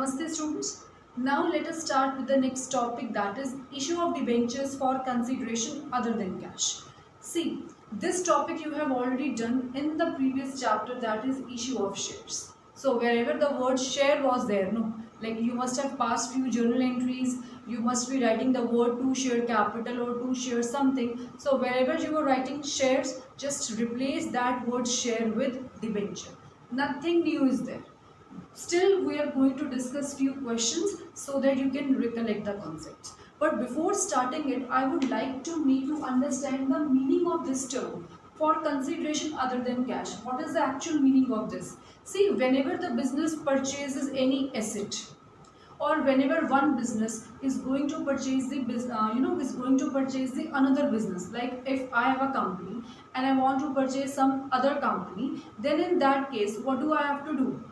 Namaste students. Now let us start with the next topic, that is issue of debentures for consideration other than cash. See, this topic you have already done in the previous chapter, that is issue of shares. So wherever the word share was there, no, like you must have passed few journal entries, you must be writing the word to share capital or to share something. So wherever you were writing shares, just replace that word share with debenture. Nothing new is there. Still, we are going to discuss few questions so that you can recollect the concepts. But before starting it, I would like me to understand the meaning of this term for consideration other than cash. What is the actual meaning of this? See, whenever the business purchases any asset, or whenever one business is going to purchase the is going to purchase the another business, like if I have a company and I want to purchase some other company, then in that case, what do I have to do?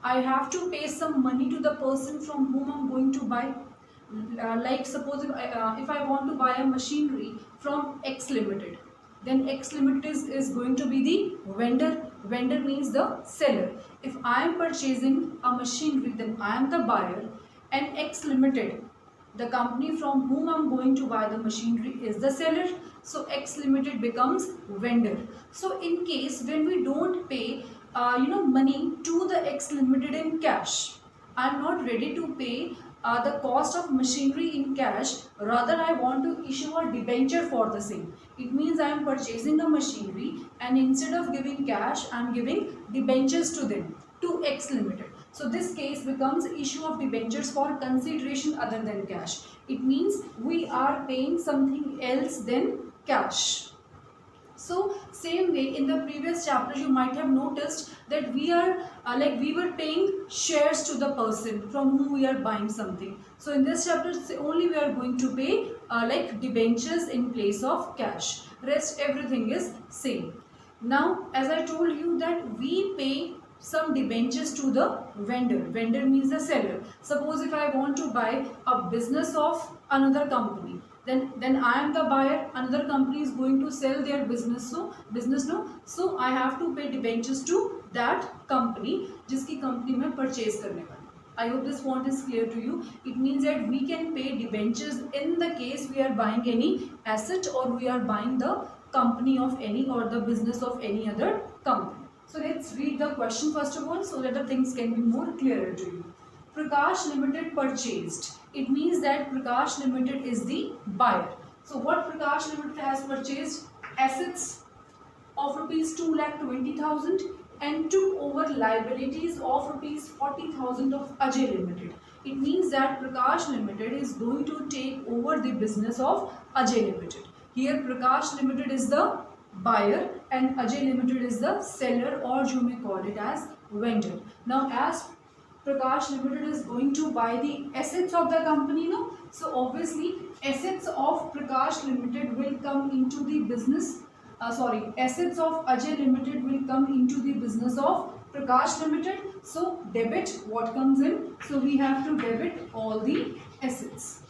I have to pay some money to the person from whom I'm going to buy. Like suppose if I want to buy a machinery from X Limited, then X Limited is going to be the vendor. Vendor means the seller. If I am purchasing a machinery, then I am the buyer, and X Limited, the company from whom I am going to buy the machinery, is the seller. So X Limited becomes vendor. So in case when we don't pay money to the X Limited in cash, I am not ready to pay the cost of machinery in cash, rather I want to issue a debenture for the same. It means I am purchasing a machinery and instead of giving cash, I am giving debentures to them, to X Limited. So this case becomes issue of debentures for consideration other than cash. It means we are paying something else than cash. So same way, in the previous chapter you might have noticed that we were paying shares to the person from whom we are buying something. So in this chapter only we are going to pay like debentures in place of cash. Rest everything is same. Now as I told you that we pay some debentures to the vendor. Vendor means the seller. Suppose if I want to buy a business of another company, then I am the buyer, another company is going to sell their business, so I have to pay debentures to that company जिसकी company में purchase करने वाली. I hope this point is clear to you. It means that we can pay debentures in the case we are buying any asset or we are buying the company of any or the business of any other company. So let's read the question first of all so that the things can be more clearer to you. Prakash Limited purchased. It means that Prakash Limited is the buyer. So what Prakash Limited has purchased? Assets of rupees 2,20,000 and took over liabilities of rupees 40,000 of Ajay Limited. It means that Prakash Limited is going to take over the business of Ajay Limited. Here Prakash Limited is the buyer and Ajay Limited is the seller, or you may call it as vendor. Now as Prakash Limited is going to buy the assets of the company, no? So obviously assets of Prakash Limited will come into the business, assets of Ajay Limited will come into the business of Prakash Limited. So debit what comes in? So we have to debit all the assets.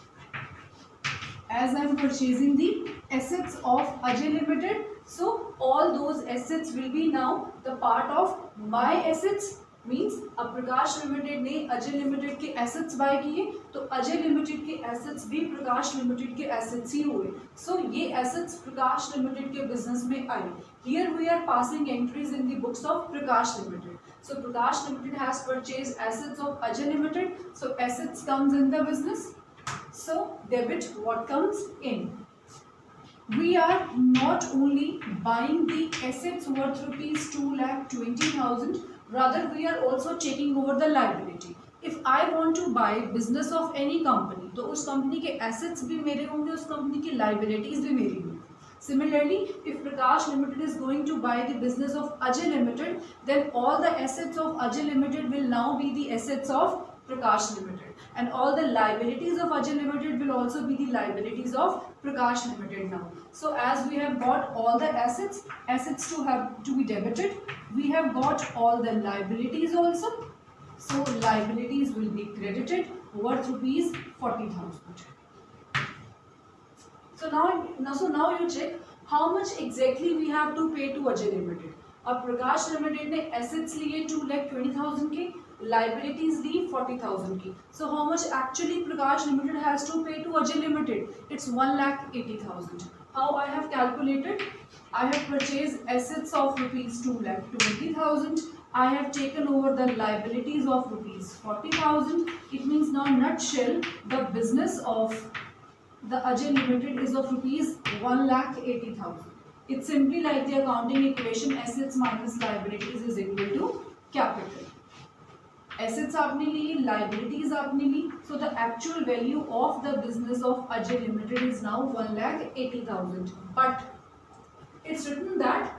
As I am purchasing the assets of Ajay Limited, so all those assets will be now the part of my assets. Means अब प्रकाश limited ने Ajay limited के assets bye किए, तो Ajay limited के assets भी प्रकाश limited के assets ही हुए. So ये एसेट्स प्रकाश लिमिटेड के बिजनेस में आए. Here we are passing entries in the books of Prakash limited. So Prakash limited has purchase assets of Ajay limited. So assets comes in the business. So debit what comes in. We are not only buying the assets worth rupees 2,20,000, rather we are also taking over the liability. If I want to buy business of any company, तो उस company के assets भी मेरे होंगे, उस company की liabilities भी मेरी होंगी. Similarly, if Prakash Limited is going to buy the business of Ajay Limited, then all the assets of Ajay Limited will now be the assets of Prakash Limited, and all the liabilities of Ajay Limited will also be the liabilities of Prakash Limited now. So as we have got all the assets to be debited, we have got all the liabilities also. So liabilities will be credited worth rupees 40,000. So now you check how much exactly we have to pay to Ajay Limited. अब प्रकाश limited ने assets लिए 2,20,000 के, liabilities ली 40,000 की. So how much actually Prakash Limited has to pay to Ajay Limited? It's 1,80,000. How I have calculated? I have purchased assets of rupees 2,20,000. I have taken over the liabilities of rupees 40,000. It means now nutshell the business of the Ajay Limited is of rupees 1,80,000. It's simply like the accounting equation assets minus liabilities is equal to capital. Assets आपने ली, liabilities आपने ली, so the actual value of the business of Ajay Limited is now 1,80,000. But it's written that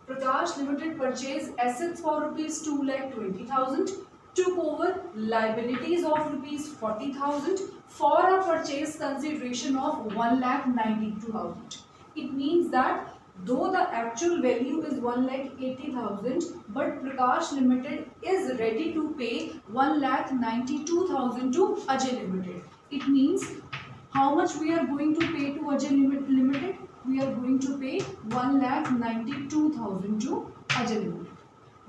Prakash Limited purchased assets for rupees 2,20,000, took over liabilities of rupees 40,000 for a purchase consideration of 1,92,000. It means that though the actual value is 1,80,000, but Prakash Limited is ready to pay 1,92,000 to Ajay Limited. It means how much we are going to pay to Ajay Limited? We are going to pay 1,92,000 to Ajay Limited.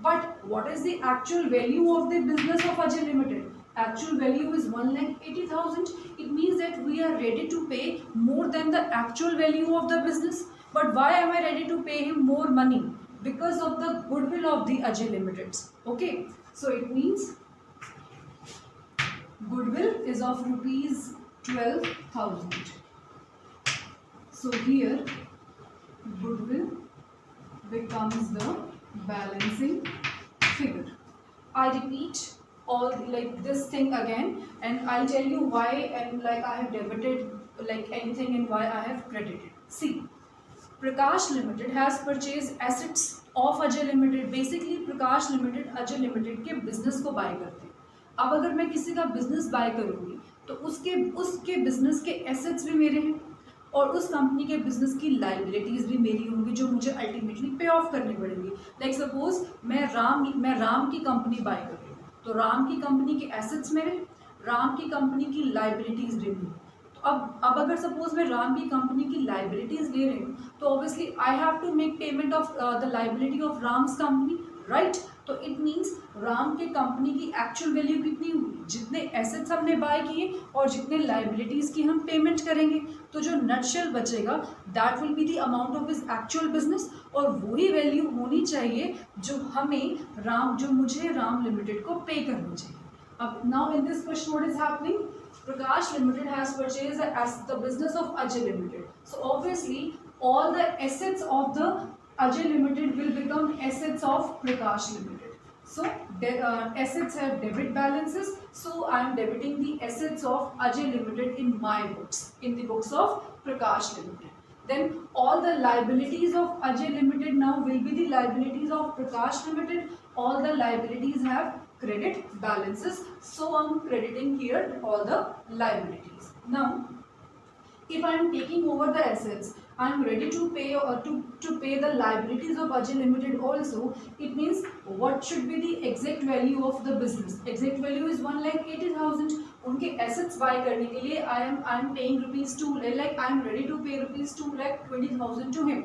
But what is the actual value of the business of Ajay Limited? Actual value is 1,80,000. It means that we are ready to pay more than the actual value of the business. But why am I ready to pay him more money? Because of the goodwill of the Ajay Limited. Okay, so it means goodwill is of rupees 12,000. So here goodwill becomes the balancing figure. I repeat all like this thing again, and I'll tell you why and like I have debited like anything and why I have credited. See, Prakash Limited has purchased assets of Ajay Limited. Basically Prakash Limited Ajay Limited के business को buy करते हैं. अब अगर मैं किसी का business buy करूँगी तो उसके business के assets भी मेरे हैं और उस कंपनी के बिजनेस की लाइबिलिटीज भी मेरी होंगी जो मुझे अल्टीमेटली पे ऑफ करनी पड़ेंगी. लाइक सपोज मैं राम की कंपनी बाय कर रही हूँ, तो राम की कंपनी के एसेट्स मेरे, राम की कंपनी की लाइबिलिटीज भी मेरी. तो अब अगर सपोज मैं राम की कंपनी की लाइबिलिटीज ले रही हूँ तो obviously I have to make payment of the liability of Ram's company, right. तो इट मीन्स राम के कंपनी की एक्चुअल वैल्यू कितनी हुई, जितने एसेट्स हमने बाय किए और जितने लाइबिलिटीज की हम पेमेंट करेंगे, तो जो नटशेल बचेगा that will be the amount of his actual business. और वही वैल्यू होनी चाहिए जो मुझे राम लिमिटेड को पे करनी चाहिए. अब now in this question what is happening? Prakash Limited has purchased the business of Ajay Limited. So obviously all the assets of the Ajay Limited will become assets of Prakash Limited. So assets have debit balances. So I am debiting the assets of Ajay Limited in my books, in the books of Prakash Limited. Then all the liabilities of Ajay Limited now will be the liabilities of Prakash Limited. All the liabilities have credit balances. So I am crediting here all the liabilities. Now if I am taking over the assets, I am ready to pay to pay the liabilities of Ajay Limited also. It means what should be the exact value of the business? Exact value is 1,80,000. उनके assets buy करने के लिए I am paying rupees 2 like I am ready to pay rupees 2,20,000 to him.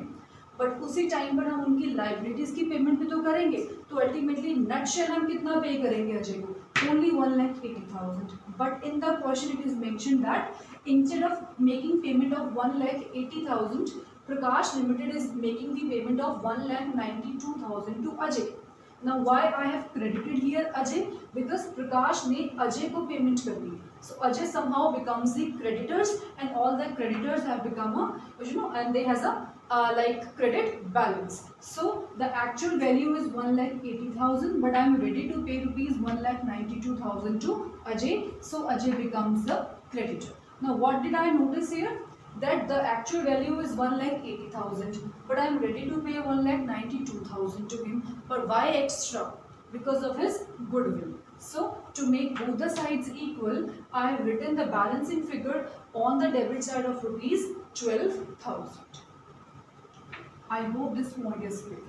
But उसी time पर हम उनकी liabilities की payment भी तो करेंगे. तो अल्टीमेटली नटशेल हम कितना पे करेंगे अजय को? Only 1,80,000. But in the question it is mention that instead of making payment of 1,80,000, Prakash Limited is making the payment of 1,92,000 to Ajay. Now why I have credited here Ajay? Because Prakash ने Ajay को payment कर दी. So Ajay somehow becomes the creditors and all the creditors have become and they has a like credit balance. So the actual value is 1,80,000, but I am ready to pay rupees 1,92,000 to Ajay. So Ajay becomes the creditor. Now what did I notice here? That the actual value is 1,80,000, but I am ready to pay 1,92,000 to him. But why extra? Because of his goodwill. So to make both the sides equal, I have written the balancing figure on the debit side of rupees 12,000. I hope this point is clear.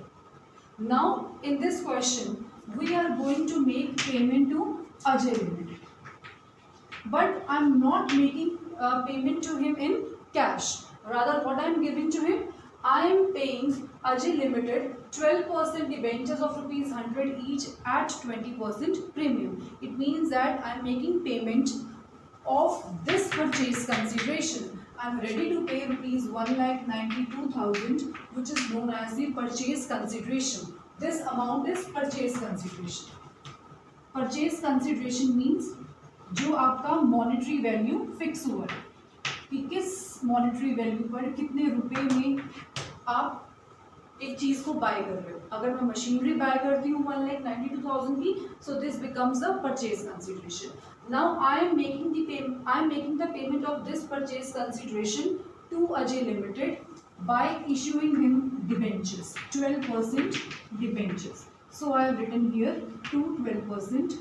Now in this question, we are going to make payment to Ajay Limited, but I am not making payment to him in cash. Rather what I am giving to him, I am paying Ajay Limited 12% debentures of rupees 100 each at 20% premium. It means that I am making payment of this purchase consideration. I am ready to pay rupees 1,92,000, which is known as the purchase consideration. This amount is purchase consideration. Purchase consideration means जो आपका monetary value fix हुआ है कि किस monetary value पर कितने रुपए में आप एक चीज को बाय कर रहे हो. अगर मैं मशीनरी बाय करती हूँ 1,92,000 की, so this becomes a purchase consideration. Now I am making the payment of this purchase consideration to Ajay limited by issuing him debentures, 12% debentures. So I have written here to 12%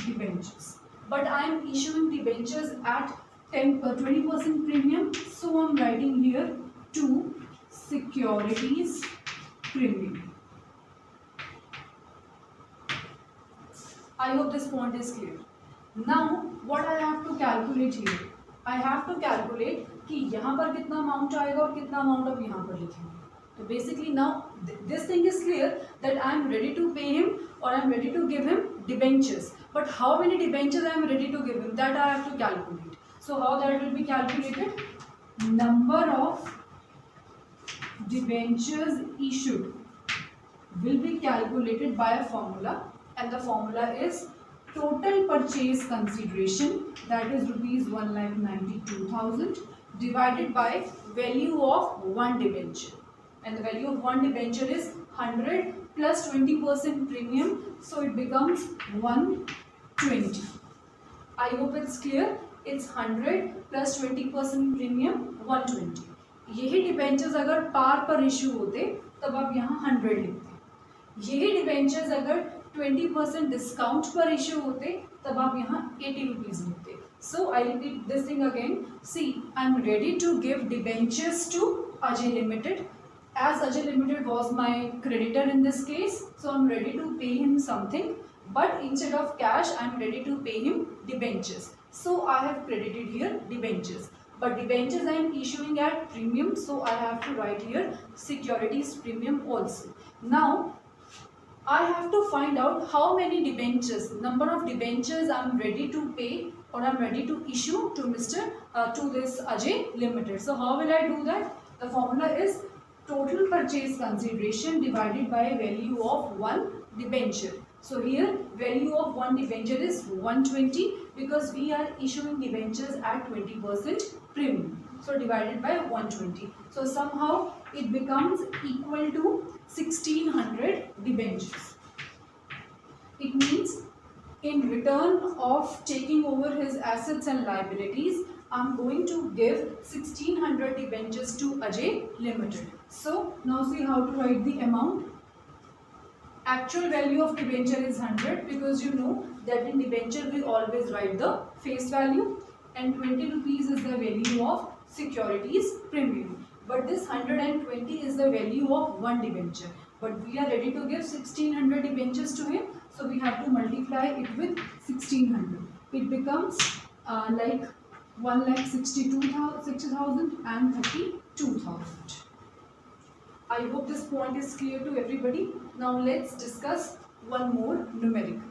debentures. But I am issuing debentures at 20% premium. So I am writing here to securities premium. I hope this point is clear. Now what I have to calculate here? I have to calculate कि यहाँ पर कितना amount आएगा और कितना amount आप यहाँ पर लिखेंगे. So basically now this thing is clear that I am ready to pay him or I am ready to give him debentures. But how many debentures I am ready to give him, that I have to calculate. So how that will be calculated? Number of debentures issued will be calculated by a formula, and the formula is total purchase consideration, that is rupees 1,92,000 divided by value of one debenture. And the value of one debenture is 100 plus 20% premium, so it becomes 120. I hope it's clear. It's 100 plus 20% premium, 120. यही debentures अगर पार पर issue होते तब आप यहाँ 100 लिखते. यही debentures अगर 20% डिस्काउंट पर इशू होते तब आप यहाँ 80 रुपीज लिखते. So I repeat this thing again. See, I am ready to give debentures to Ajay Limited. As Ajay Limited was my creditor in this case, so I am ready to pay him something, but instead of cash I am ready to pay him debentures. So I have credited here debentures, but debentures I am issuing at premium, so I have to write here securities premium also. Now I have to find out how many debentures, number of debentures I am ready to pay or I am ready to issue to this Ajay Limited. So how will I do that? The formula is total purchase consideration divided by value of one debenture. So here value of one debenture is 120 because we are issuing debentures at 20% premium. So divided by 120. So somehow it becomes equal to 1,600 debentures. It means in return of taking over his assets and liabilities, I am going to give 1,600 debentures to Ajay Limited. So now see how to write the amount. Actual value of debenture is 100 because you know that in debenture we always write the face value, and 20 rupees is the value of securities premium. But this 120 is the value of one debenture. But we are ready to give 1,600 debentures to him, so we have to multiply it with 1,600. It becomes like 1,60,000 and 32,000. I hope this point is clear to everybody. Now let's discuss one more numerical.